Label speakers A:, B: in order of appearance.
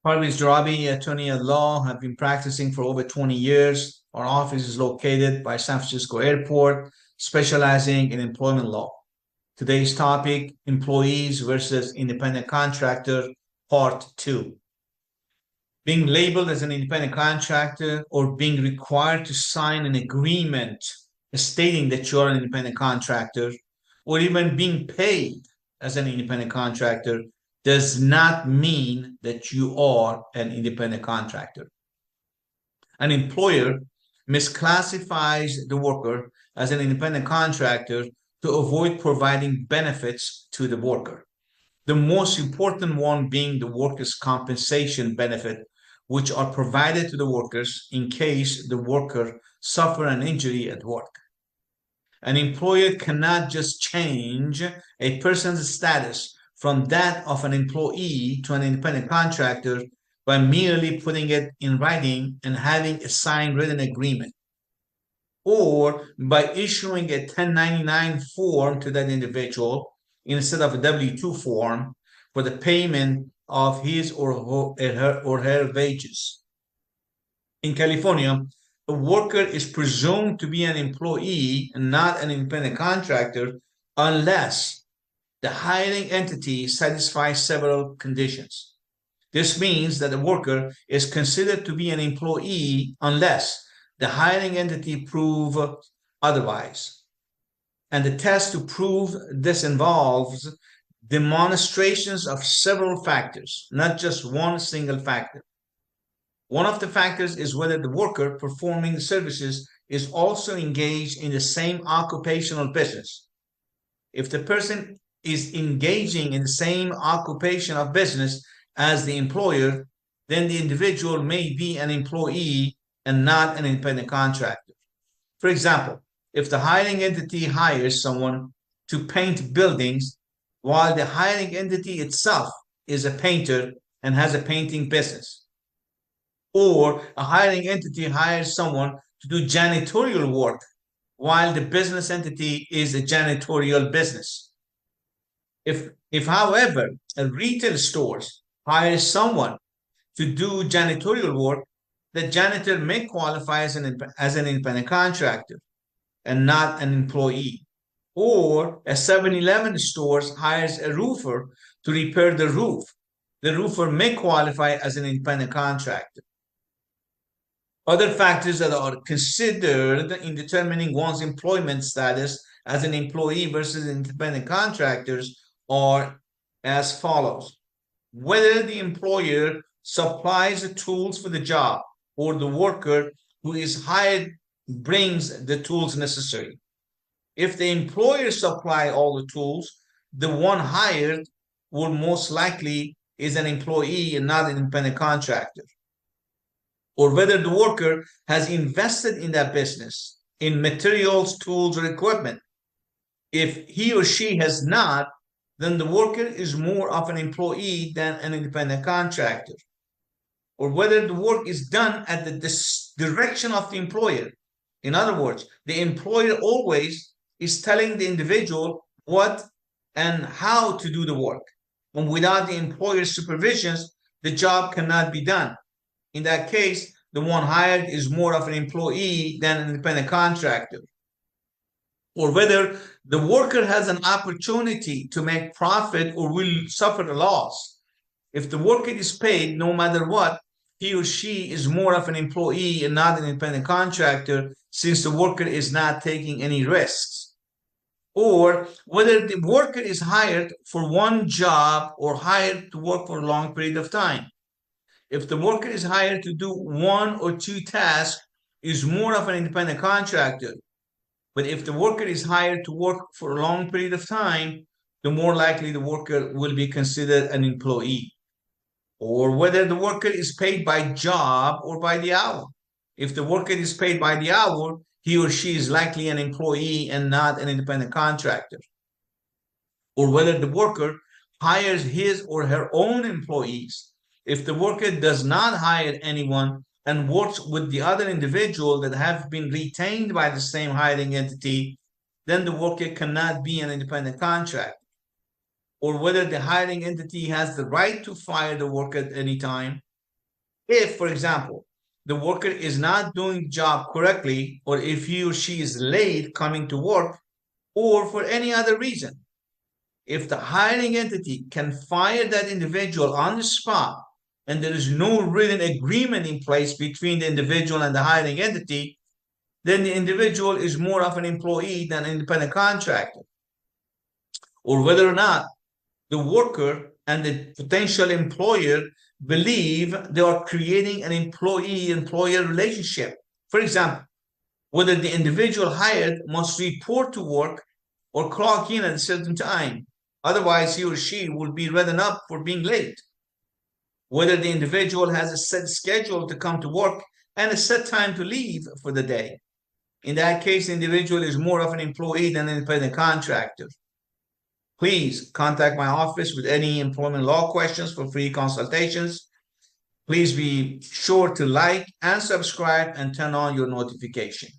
A: Parviz Jarabi, attorney at law, have been practicing for over 20 years. Our office is located by San Francisco Airport, specializing in employment law. Today's topic, employees versus independent contractor, part 2. Being labeled as an independent contractor or being required to sign an agreement stating that you're an independent contractor, or even being paid as an independent contractor does not mean that you are an independent contractor. An employer misclassifies the worker as an independent contractor to avoid providing benefits to the worker. The most important one being the workers' compensation benefit, which are provided to the workers in case the worker suffer an injury at work. An employer cannot just change a person's status from that of an employee to an independent contractor by merely putting it in writing and having a signed written agreement, or by issuing a 1099 form to that individual instead of a W-2 form for the payment of his or her wages. In California, a worker is presumed to be an employee and not an independent contractor unless the hiring entity satisfies several conditions. This means that the worker is considered to be an employee unless the hiring entity prove otherwise. And the test to prove this involves demonstrations of several factors, not just one single factor. One of the factors is whether the worker performing the services is also engaged in the same occupational business. If the person is engaging in the same occupation of business as the employer, then the individual may be an employee and not an independent contractor. For example, if the hiring entity hires someone to paint buildings while the hiring entity itself is a painter and has a painting business, or a hiring entity hires someone to do janitorial work while the business entity is a janitorial business. If however, a retail store hires someone to do janitorial work, the janitor may qualify as an independent contractor and not an employee. Or a 7-Eleven store hires a roofer to repair the roof. The roofer may qualify as an independent contractor. Other factors that are considered in determining one's employment status as an employee versus independent contractors are as follows. Whether the employer supplies the tools for the job or the worker who is hired brings the tools necessary. If the employer supplies all the tools, the one hired will most likely is an employee and not an independent contractor. Or whether the worker has invested in that business, in materials, tools, or equipment. If he or she has not, then the worker is more of an employee than an independent contractor. Or whether the work is done at the direction of the employer. In other words, the employer always is telling the individual what and how to do the work. And without the employer's supervisions, the job cannot be done. In that case, the one hired is more of an employee than an independent contractor. Or whether the worker has an opportunity to make profit or will suffer a loss. If the worker is paid no matter what, he or she is more of an employee and not an independent contractor since the worker is not taking any risks. Or whether the worker is hired for one job or hired to work for a long period of time. If the worker is hired to do one or two tasks, is more of an independent contractor. But if the worker is hired to work for a long period of time, the more likely the worker will be considered an employee. Or whether the worker is paid by job or by the hour. If the worker is paid by the hour, he or she is likely an employee and not an independent contractor. Or whether the worker hires his or her own employees. If the worker does not hire anyone and works with the other individual that have been retained by the same hiring entity, then the worker cannot be an independent contractor. Or whether the hiring entity has the right to fire the worker at any time, If, for example, the worker is not doing the job correctly, or if he or she is late coming to work, or for any other reason, if the hiring entity can fire that individual on the spot and there is no written agreement in place between the individual and the hiring entity, then the individual is more of an employee than an independent contractor. Or whether or not the worker and the potential employer believe they are creating an employee-employer relationship. For example, whether the individual hired must report to work or clock in at a certain time. Otherwise, he or she will be written up for being late. Whether the individual has a set schedule to come to work and a set time to leave for the day. In that case, the individual is more of an employee than an independent contractor. Please contact my office with any employment law questions for free consultations. Please be sure to like and subscribe and turn on your notification.